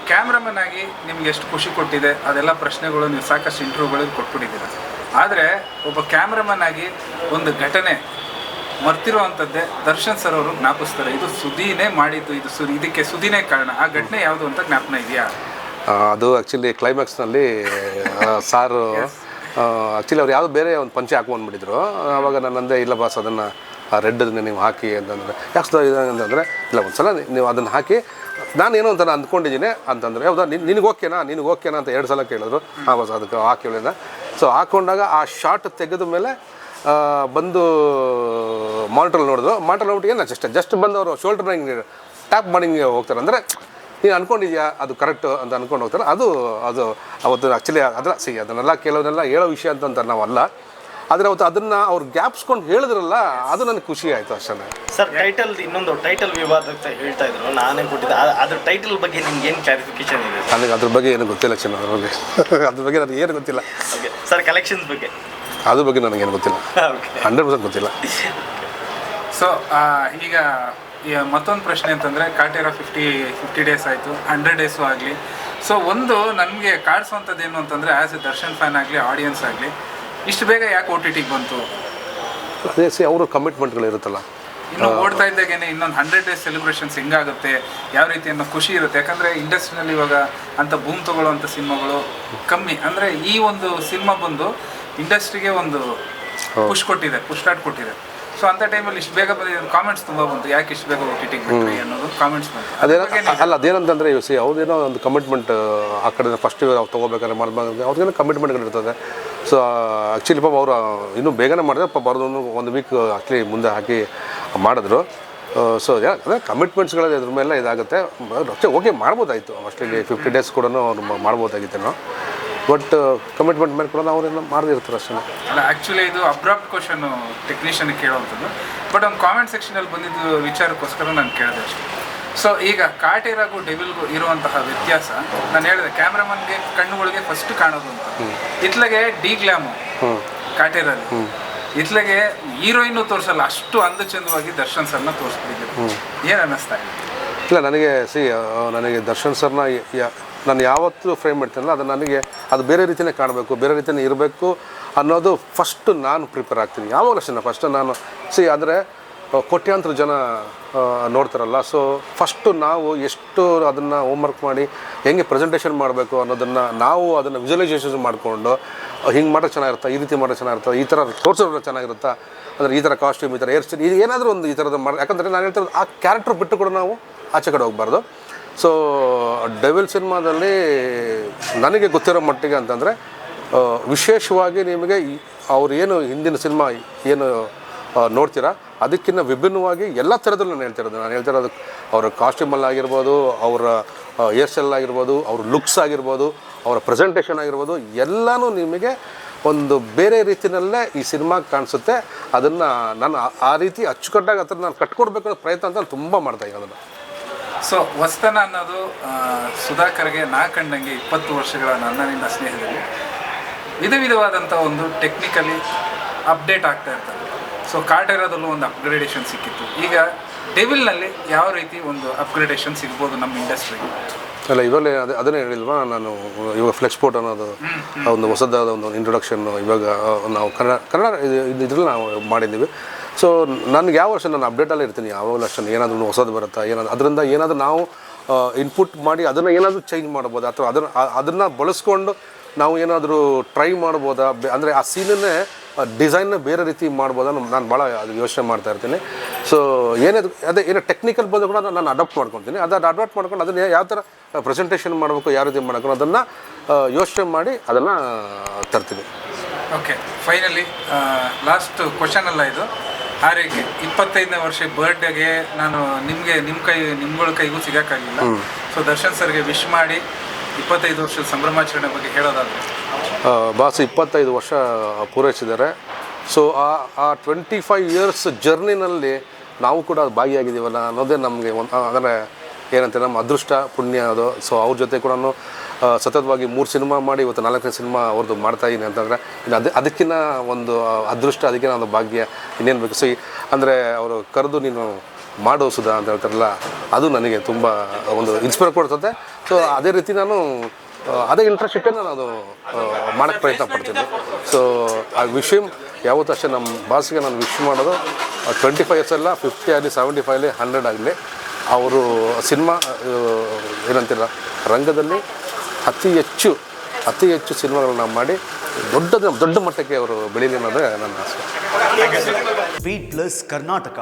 Cameraman ಆಗಿ ನಿಮ್ಗೆ ಎಷ್ಟು ಖುಷಿ ಕೊಟ್ಟಿದೆ ಅದೆಲ್ಲ ಪ್ರಶ್ನೆಗಳು ನೀವು ಸಾಕಷ್ಟು ಇಂಟರ್ವ್ಯೂಗಳಲ್ಲಿ ಕೊಟ್ಬಿಟ್ಟಿದ್ದೀರ. ಆದರೆ ಒಬ್ಬ ಕ್ಯಾಮ್ರಾಮನ್ ಆಗಿ ಒಂದು ಘಟನೆ ಮರ್ತಿರುವಂಥದ್ದೇ ದರ್ಶನ್ ಸರ್ ಅವರು ಜ್ಞಾಪಿಸ್ತಾರೆ, ಇದು ಸುದೀನೇ ಮಾಡಿದ್ದು, ಇದಕ್ಕೆ ಸುದೀನೇ ಕಾರಣ. ಆ ಘಟನೆ ಯಾವುದು ಅಂತ ಜ್ಞಾಪನ ಇದೆಯಾ? ಅದು ಆ್ಯಕ್ಚುಲಿ ಕ್ಲೈಮ್ಯಾಕ್ಸ್ನಲ್ಲಿ ಸಾರು ಆ್ಯಕ್ಚುಲಿ ಅವ್ರು ಯಾವುದೋ ಬೇರೆ ಒಂದು ಪಂಚೆ ಹಾಕೊಂಡ್ಬಿಟ್ಟಿದ್ರು. ಆವಾಗ ನಾನು ಅಂದೆ, ಇಲ್ಲ ಬಾಸ್ ಅದನ್ನು ರೆಡ್ಡದನ್ನೇ ನೀವು ಹಾಕಿ ಅಂತಂದರೆ, ಯಾಕೆ ಇದೆ ಅಂತಂದರೆ, ಇಲ್ಲ ಒಂದು ಸಲ ನೀವು ಅದನ್ನು ಹಾಕಿ, ನಾನು ಏನೋ ಅಂತ ಅಂದ್ಕೊಂಡಿದ್ದೀನಿ ಅಂತಂದರೆ, ಹೌದಾ ನಿನಗೆ ಓಕೆನಾ ಅಂತ 2 ಸಲ ಕೇಳಿದ್ರು. ಹಾಂ ಬಾಸ್ ಅದಕ್ಕೆ ಹಾಕಿ ಹೇಳಿದ. ಸೊ ಹಾಕ್ಕೊಂಡಾಗ ಆ ಶಾರ್ಟ್ ತೆಗೆದ ಮೇಲೆ ಬಂದು ಮಾನಿಟ್ರಲ್ಲಿ ನೋಡಿದ್ರು. ಮಾನಿಟ್ರಲ್ಲಿ ನೋಡ್ಬಿಟ್ಟು ಏನು ಜಸ್ಟ್ ಬಂದು ಅವರು ಶೋಲ್ಡ್ರ್ನ ಹಿಂಗೆ ಟ್ಯಾಪ್ ಮಾಡಿ ಹಿಂಗೆ ಹೋಗ್ತಾರೆ. ಅಂದರೆ ನೀನು ಅಂದ್ಕೊಂಡಿದ್ಯಾ ಅದು ಕರೆಕ್ಟು ಅಂತ ಅಂದ್ಕೊಂಡು ಹೋಗ್ತಾರೆ. ಅದು ಅವತ್ತು ಆ್ಯಕ್ಚುಲಿ ಅದನ್ನೆಲ್ಲ ಕೆಲವನ್ನೆಲ್ಲ ಹೇಳೋ ವಿಷಯ ಅಂತ ನಾವಲ್ಲ. ಆದರೆ ಅವತ್ತು ಅದನ್ನು ಅವ್ರು ಗ್ಯಾಪ್ಸ್ಕೊಂಡು ಹೇಳಿದ್ರಲ್ಲ, ಅದು ನನಗೆ ಖುಷಿ ಆಯಿತು ಅಷ್ಟೇ. ಸರ್, ಇನ್ನೊಂದು ಟೈಟಲ್ ವಿವಾದ ಅಂತ ಹೇಳ್ತಾ ಇದ್ರು, ನಾನೇ ಕೊಟ್ಟಿದ್ದೆ. ಅದ್ರ ಟೈಟಲ್ ಬಗ್ಗೆ ನಿಮ್ಗೆ ಏನು ಕ್ಲಾರಿಫಿಕೇಶನ್ ಇದೆ? ನನಗೆ ಅದ್ರ ಬಗ್ಗೆ ಏನು ಗೊತ್ತಿಲ್ಲ ಅದ್ರ ಬಗ್ಗೆ ನನಗೆ ಏನು ಗೊತ್ತಿಲ್ಲ. ಸರ್, ಕಲೆಕ್ಷನ್ಸ್ ಬಗ್ಗೆ ಅದ್ರ ಬಗ್ಗೆ ನನಗೇನು ಗೊತ್ತಿಲ್ಲ, 100% ಗೊತ್ತಿಲ್ಲ. ಸೊ ಈಗ ಮತ್ತೊಂದು ಪ್ರಶ್ನೆ ಅಂತಂದರೆ, ಕಾಟೇರ 50 ಡೇಸ್ ಆಯಿತು, 100 ಡೇಸು ಆಗಲಿ. ಸೊ ಒಂದು ನನಗೆ ಕಾಡಿಸುವಂಥದ್ದು ಏನು ಅಂತಂದರೆ, ಆ್ಯಸ್ ಎ ದರ್ಶನ್ ಫ್ಯಾನ್ ಆಗಲಿ, ಆಡಿಯನ್ಸ್ ಆಗಲಿ, ಇಷ್ಟು ಬೇಗ ಯಾಕೆ OTTಗೆ ಬಂತು? ಅದೇ ಅವರು ಕಮಿಟ್ಮೆಂಟ್ಗಳಿರುತ್ತಲ್ಲ, ಇನ್ನು ಓಡ್ತಾ ಇದ್ದಾಗೇನೆ ಇನ್ನೊಂದು 100 ಡೇಸ್ ಸೆಲೆಬ್ರೇಷನ್ಸ್ ಹೆಂಗಾಗುತ್ತೆ, ಯಾವ ರೀತಿ ಅನ್ನೋ ಖುಷಿ ಇರುತ್ತೆ. ಯಾಕಂದರೆ ಇಂಡಸ್ಟ್ರಿನಲ್ಲಿ ಇವಾಗ ಅಂಥ ಬೂಮ್ ತೊಗೊಳ್ಳೋವಂಥ ಸಿನಿಮಾಗಳು ಕಮ್ಮಿ. ಅಂದರೆ ಈ ಒಂದು ಸಿನಿಮಾ ಬಂದು ಇಂಡಸ್ಟ್ರಿಗೆ ಒಂದು ಪುಷ್ ಸ್ಟಾರ್ಟ್ ಕೊಟ್ಟಿದೆ. ಸೊ ಅಂಥ ಟೈಮಲ್ಲಿ ಇಷ್ಟು ಬೇಗ ಬಂದಿದ್ದು ಕಾಮೆಂಟ್ಸ್ ತುಂಬ ಬಂತು, ಯಾಕೆ ಇಷ್ಟು ಬೇಗ OTTಗೆ ಬಿಟ್ರಿ ಅನ್ನೋದು ಕಾಮೆಂಟ್ಸ್ ಬಂತು. ಅದೇನಂತಂದರೆ ಅವ್ರದ್ದೇನೋ ಒಂದು ಕಮಿಟ್ಮೆಂಟ್ ಆ ಕಡೆ ಫಸ್ಟ್ ಅವ್ರು ತೊಗೋಬೇಕಾದ್ರೆ ಮಾಡ್ಬೇಕು, ಅವ್ರಿಗೇನೋ ಕಮಿಟ್ಮೆಂಟ್ಗಳಿರ್ತದೆ. ಸೊ ಆ್ಯಕ್ಚುಲಿ ಪಾಪ ಅವರು ಇನ್ನೂ ಬೇಗನೆ ಮಾಡಿದ್ರೆ, ಪಾಪ ಅವ್ರದ್ದು 1 ವೀಕ್ ಆ್ಯಕ್ಚುಲಿ ಮುಂದೆ ಹಾಕಿ ಮಾಡಿದ್ರು. ಸೊ ಅದೇ ಕಮಿಟ್ಮೆಂಟ್ಸ್ಗಳು ಇದ್ರ ಮೇಲೆ ಇದಾಗುತ್ತೆ. ಓಕೆ ಮಾಡ್ಬೋದಾಯಿತು, ಅಷ್ಟೇ 50 ಡೇಸ್ ಕೂಡ ಅವ್ರು ಮಾಡ್ಬೋದಾಗಿತ್ತೇನೋ. ಬಟ್ ಕಮಿಟ್ಮೆಂಟ್ ಮೇಲೆ ಕೂಡ ಅವ್ರೇನೋ ಮಾಡದಿರ್ತಾರೆ ಅಷ್ಟೇ. ಅಲ್ಲ, ಆ್ಯಕ್ಚುಲಿ ಇದು ಅಬ್ರಾಪ್ಟ್ ಕ್ವಶನು ಟೆಕ್ನಿಷಿಯನ್ಗೆ ಕೇಳೋವಂಥದ್ದು. ಬಟ್ ಒಂದು ಕಾಮೆಂಟ್ ಸೆಕ್ಷನಲ್ಲಿ ಬಂದಿದ್ದು ವಿಚಾರಕ್ಕೋಸ್ಕರ ನಾನು ಕೇಳಿದೆ ಅಷ್ಟೇ. ಸೊ ಈಗ ಕಾಟೇರಾಗೂ ಡೆವಿಲ್ಗೂ ಇರುವಂತಹ ವ್ಯತ್ಯಾಸ, ನಾನು ಹೇಳಿದೆ ಕ್ಯಾಮ್ರಾಮನ್ಗೆ ಕಣ್ಣುಗಳಿಗೆ ಫಸ್ಟ್ ಕಾಣೋದು ಅಂತ. ಇತ್ಲಾಗೆ ಡಿ ಗ್ಲಾಮು ಕಾಟೇರಲ್ಲಿ, ಇತ್ಲಾಗೆ ಹೀರೋಯಿನ್ನು ತೋರಿಸಲ್ಲ, ಅಷ್ಟು ಅಂದ ಚಂದವಾಗಿ ದರ್ಶನ್ ಸರ್ನ ತೋರಿಸ್ಬಿಟ್ಟಿದ್ರು. ಏನು ಅನ್ನಿಸ್ತಾ ಇದೆ? ಇಲ್ಲ, ನನಗೆ ದರ್ಶನ್ ಸರ್ನ ನಾನು ಯಾವತ್ತೂ ಫ್ರೇಮ್ ಮಾಡ್ತೀನಲ್ಲ, ಅದು ನನಗೆ ಅದು ಬೇರೆ ರೀತಿಯೇ ಕಾಣಬೇಕು, ಬೇರೆ ರೀತಿಯೇ ಇರಬೇಕು ಅನ್ನೋದು ಫಸ್ಟು ನಾನು ಪ್ರಿಪೇರ್ ಆಗ್ತೀನಿ ಯಾವಾಗಲೂ ಅಷ್ಟೇ. ಫಸ್ಟು ನಾನು ಆದರೆ ಕೋಟ್ಯಾಂತರ ಜನ ನೋಡ್ತಾರಲ್ಲ. ಸೊ ಫಸ್ಟು ನಾವು ಎಷ್ಟು ಅದನ್ನು ಹೋಮ್ವರ್ಕ್ ಮಾಡಿ ಹೆಂಗೆ ಪ್ರೆಸೆಂಟೇಷನ್ ಮಾಡಬೇಕು ಅನ್ನೋದನ್ನು ನಾವು ಅದನ್ನು ವಿಜುವಲೈಸೇಷನ್ ಮಾಡಿಕೊಂಡು, ಹಿಂಗೆ ಮಾಡೋದು ಚೆನ್ನಾಗಿರುತ್ತೆ, ಈ ರೀತಿ ಮಾಡೋದು ಚೆನ್ನಾಗಿರುತ್ತೆ, ಈ ಥರ ತೋರಿಸೋದು ಚೆನ್ನಾಗಿರುತ್ತಾ, ಅಂದರೆ ಈ ಥರ ಕಾಸ್ಟ್ಯೂಮ್, ಈ ಥರ ಹೇರ್ ಸ್ಟೈಲ್, ಇದು ಏನಾದರೂ ಒಂದು ಈ ಥರದ್ದು ಮಾಡಿ. ಯಾಕಂದರೆ ನಾನು ಹೇಳ್ತಿರೋದು ಆ ಕ್ಯಾರೆಕ್ಟರ್ ಬಿಟ್ಟು ಕೂಡ ನಾವು ಆಚೆ ಕಡೆ ಹೋಗಬಾರ್ದು. ಸೊ ಡೆವಿಲ್ ಸಿನಿಮಾದಲ್ಲಿ ನನಗೆ ಗೊತ್ತಿರೋ ಮಟ್ಟಿಗೆ ಅಂತಂದರೆ, ವಿಶೇಷವಾಗಿ ನಿಮಗೆ ಅವ್ರು ಏನು ಹಿಂದಿನ ಸಿನಿಮಾ ಏನು ನೋಡ್ತೀರಾ ಅದಕ್ಕಿಂತ ವಿಭಿನ್ನವಾಗಿ ಎಲ್ಲ ಥರದಲ್ಲೂ ನಾನು ಹೇಳ್ತಿರೋದು ಅವರ ಕಾಸ್ಟ್ಯೂಮಲ್ಲಾಗಿರ್ಬೋದು, ಅವರ ಹೇರ್ ಸ್ಟೈಲ್ ಆಗಿರ್ಬೋದು, ಅವ್ರ ಲುಕ್ಸ್ ಆಗಿರ್ಬೋದು, ಅವರ ಪ್ರೆಸೆಂಟೇಷನ್ ಆಗಿರ್ಬೋದು, ಎಲ್ಲನೂ ನಿಮಗೆ ಒಂದು ಬೇರೆ ರೀತಿಯಲ್ಲೇ ಈ ಸಿನಿಮಾ ಕಾಣಿಸುತ್ತೆ. ಅದನ್ನು ನಾನು ಆ ರೀತಿ ಅಚ್ಚುಕಟ್ಟಾಗಿ ಅದನ್ನು ನಾನು ಕಟ್ಕೊಡ್ಬೇಕು ಅನ್ನೋ ಪ್ರಯತ್ನ ಅಂತ ನಾನು ತುಂಬ ಮಾಡ್ತಾಯಿದ್ದೀನಿ ಅದನ್ನು. ಸೊ ಹೊಸ್ತನ ಅನ್ನೋದು ಸುಧಾಕರ್ಗೆ ನಾ ಕಂಡಂಗೆ 20 ವರ್ಷಗಳ ನನ್ನಿಂದ ಸ್ನೇಹದಲ್ಲಿ ವಿಧವಾದಂಥ ಒಂದು ಟೆಕ್ನಿಕಲಿ ಅಪ್ಡೇಟ್ ಆಗ್ತಾ ಇರ್ತಾರೆ. ಸೊ ಕಾಟೇರಾದಲ್ಲೂ ಒಂದು ಅಪ್ಗ್ರೇಡೇಷನ್ ಸಿಕ್ಕಿತ್ತು. ಈಗ ಡೆವಿಲ್ನಲ್ಲಿ ಯಾವ ರೀತಿ ಒಂದು ಅಪ್ಗ್ರೇಡೇಷನ್ ಸಿಗ್ಬೋದು ನಮ್ಮ ಇಂಡಸ್ಟ್ರಿಗೆ? ಅಲ್ಲ, ಇವಾಗಲೇ ಅದನ್ನೇ ಹೇಳಿಲ್ವಾ ನಾನು, ಇವಾಗ ಫ್ಲೆಕ್ಸ್ಪೋರ್ಟ್ ಅನ್ನೋದು ಒಂದು ಹೊಸದಾದ ಒಂದು ಇಂಟ್ರೊಡಕ್ಷನ್ನು ಇವಾಗ ನಾವು ಕನ್ನಡ ಇದ್ರಲ್ಲಿ ನಾವು ಮಾಡಿದ್ದೀವಿ. ಸೊ ನನಗೆ ಯಾವ ವರ್ಷ ನಾನು ಅಪ್ಡೇಟಲ್ಲೇ ಇರ್ತೀನಿ ಯಾವಾಗಲೂ ಅಷ್ಟೇ. ಏನಾದರೂ ಹೊಸದು ಬರುತ್ತಾ, ಅದರಿಂದ ಏನಾದರೂ ನಾವು ಇನ್ಪುಟ್ ಮಾಡಿ ಅದನ್ನು ಏನಾದರೂ ಚೇಂಜ್ ಮಾಡ್ಬೋದಾ, ಅಥವಾ ಅದನ್ನು ಬಳಸ್ಕೊಂಡು ನಾವು ಏನಾದರೂ ಟ್ರೈ ಮಾಡ್ಬೋದಾ, ಅಂದರೆ ಆ ಸೀನನ್ನೇ ಡಿಸೈನ್ನ ಬೇರೆ ರೀತಿ ಮಾಡ್ಬೋದಾ, ನಾನು ಭಾಳ ಅದು ಯೋಚನೆ ಮಾಡ್ತಾ ಇರ್ತೀನಿ. ಸೊ ಏನೋ ಟೆಕ್ನಿಕಲ್ ಬಂದು ಕೂಡ ನಾನು ಅಡಾಪ್ಟ್ ಮಾಡ್ಕೊತೀನಿ. ಅಡಾಪ್ಟ್ ಮಾಡ್ಕೊಂಡು ಅದನ್ನು ಯಾವ ಥರ ಪ್ರೆಸೆಂಟೇಷನ್ ಮಾಡಬೇಕು, ಯಾವ ರೀತಿ ಮಾಡೋದು ಅದನ್ನು ಯೋಚನೆ ಮಾಡಿ ಅದನ್ನು ತರ್ತೀನಿ. ಓಕೆ, ಫೈನಲಿ ಲಾಸ್ಟ್ ಕ್ವಶನ್ ಅಲ್ಲ ಇದು, ಆರೈಕೆ 25ನೇ ವರ್ಷ ಬರ್ಡೇಗೆ ನಾನು ನಿಮ್ಗಳ ಕೈಗೂ ಸಿಗೋಕ್ಕಾಗಿಲ್ಲ. ಸೊ ದರ್ಶನ್ ಸರ್ಗೆ ವಿಶ್ ಮಾಡಿ 25 ವರ್ಷದ ಸಂಭ್ರಮಾಚರಣೆ ಬಗ್ಗೆ ಹೇಳೋದಾದರೆ? ಬಾಸ್ 25 ವರ್ಷ ಪೂರೈಸಿದ್ದಾರೆ. ಸೊ ಆ 25 ಇಯರ್ಸ್ ಜರ್ನಿನಲ್ಲಿ ನಾವು ಕೂಡ ಭಾಗಿಯಾಗಿದ್ದೀವಲ್ಲ ಅನ್ನೋದೇ ನಮಗೆ ಅಂದರೆ ಏನಂತೆ ನಮ್ಮ ಅದೃಷ್ಟ ಪುಣ್ಯ ಅದು. ಸೊ ಅವ್ರ ಜೊತೆ ಕೂಡ ಸತತವಾಗಿ 3 ಸಿನಿಮಾ ಮಾಡಿ ಇವತ್ತು 4ನೇ ಸಿನಿಮಾ ಅವ್ರದ್ದು ಮಾಡ್ತಾಯಿದ್ದೀನಿ ಅಂತಂದರೆ ಅದಕ್ಕಿಂತ ಒಂದು ಅದೃಷ್ಟ, ಅದಕ್ಕಿಂತ ಒಂದು ಭಾಗ್ಯ ಇನ್ನೇನು ಬೇಕು. ಸೊ ಅಂದರೆ ಅವರು ಕರೆದು ನೀನು ಮಾಡೋ ಸುಧಾ ಅಂತ ಹೇಳ್ತಾರಲ್ಲ, ಅದು ನನಗೆ ತುಂಬ ಒಂದು ಇನ್ಸ್ಪೈರ್ ಕೊಡ್ತದೆ. ಸೊ ಅದೇ ರೀತಿ ನಾನು ಅದೇ ಇಂಟ್ರೆಸ್ಟ್ ಇಟ್ಟೆ ನಾನು ಅದು ಮಾಡೋಕ್ಕೆ ಪ್ರಯತ್ನ ಪಡ್ತೀನಿ. ಸೊ ಆ ವಿಷಯ ಯಾವತ್ತೂ ಅಷ್ಟೇ ನಮ್ಮ ಬಾಸ್ಗೆ ನಾನು ವಿಶ್ ಮಾಡೋದು 25 ಇಯರ್ಸ್ ಅಲ್ಲ, 50 ಆಗಲಿ, 75 ಆಗಲಿ, 100 ಆಗಲಿ, ಅವರು ಸಿನಿಮಾ ಏನಂತಿಲ್ಲ ರಂಗದಲ್ಲಿ ಅತಿ ಹೆಚ್ಚು ಸಿನಿಮಾಗಳನ್ನ ಮಾಡಿ ದೊಡ್ಡ ಮಟ್ಟಕ್ಕೆ ಅವರು ಬೆಳೀಲಿ ಅನ್ನೋದೇ ನನ್ನ ಆಸೆ. Speed plus Karnataka.